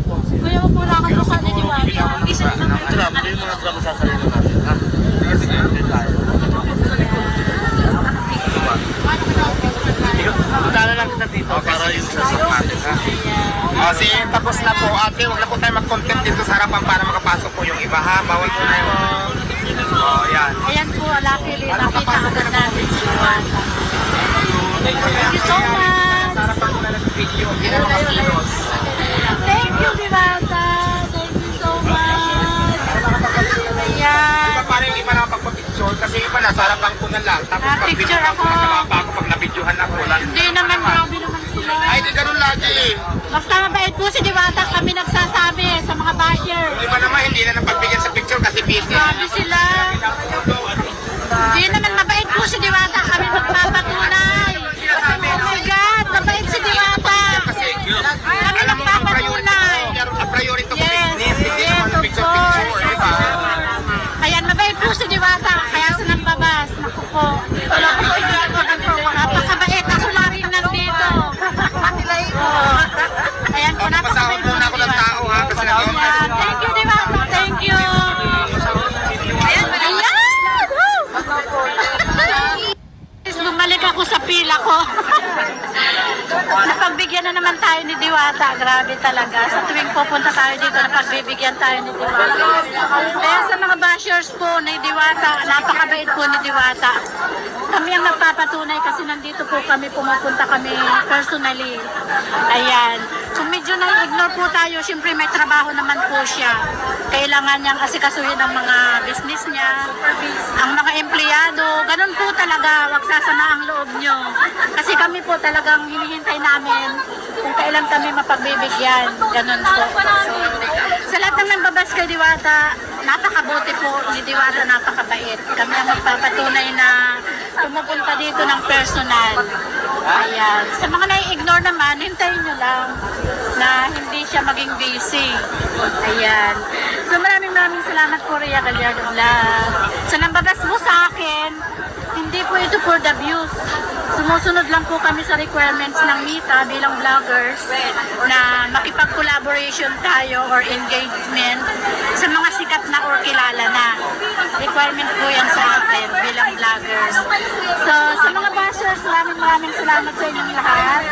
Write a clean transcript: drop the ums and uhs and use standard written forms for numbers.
Kuya mo po lang ako sa niniwala. Trap, hindi mo na sa sarili natin, ha? Punta na lang kita dito para yung sasok natin, ha? Kasi tapos na po ate, huwag na po tayo mag-content dito sa harapan para makapasok po yung iba ha. Bawal po na yung... yan. Ayan po, luckily, nakita agad natin si Diwata. Thank you so much! Sa harapan ko na lang sa video. Thank you, Diwata! Thank you so much! Ayan. Iba pa rin iba na pagpapicture kasi iba na sa harapan ko na lang. Tapos pag Picture ako. Masama ako pag na-videohan ako. Hindi naman, grabe naman sila. Ay, di ganun lagi eh. Basta mabait po si Diwata, kami nagsasabi sa mga basher. Iba naman hindi na napagbigyan sa picture kasi busy. Grabe sila. Hindi naman mabait po si Diwata, kami magpapatunay. Oh my God, mabait si Diwata. Kami magpapatunay. Ang priority ko Yes, business, hindi yes, naman of picture-picture, course. di ba? Ayan, mabait po si Diwata, kaya sa nambabas. Naku po. Napakabait, ako na rin nandito. Ayan po, Pasahod napakabait po muna si ako ng Diwata. tao ha, kasi Ayan, thank you Diwata, thank you. Ayan, woo! Bumalik ako sa pila ko. Napagbigyan na naman tayo ni Diwata. Grabe talaga. Sa tuwing pupunta tayo dito, napagbibigyan tayo ni Diwata. Kaya sa mga bashers po ni Diwata, napakabait po ni Diwata. Kami ang nagpapatunay kasi nandito po kami, pumupunta kami personally. Ayan. Kung medyo na-ignore po tayo, syempre may trabaho naman po siya. Kailangan niyang asikasuhin ang mga business niya, ang mga empleyado. Ganun po talaga, wag sasama ang loob niyo. Kasi kami po talagang hinihintay namin kung kailan kami mapagbibigyan. Ganun po. So, sa lahat ng nambabas kay Diwata, napakabuti po ni Diwata, napakabait. Kami ang magpapatunay na pumupunta dito ng personal. Ayan. Sa mga nai-ignore naman, hintayin nyo lang na hindi siya maging busy. Ayan. So maraming salamat po, Rhea Gallardo Vlog. Sa nambabas mo sa akin, hindi po ito for the views. Sumusunod lang po kami sa requirements ng Mita bilang vloggers na makipag-collaboration tayo or engagement sa mga sikat na or kilala na. Requirement po yan sa atin bilang vloggers. So, sa mga bashers, maraming salamat sa inyong lahat.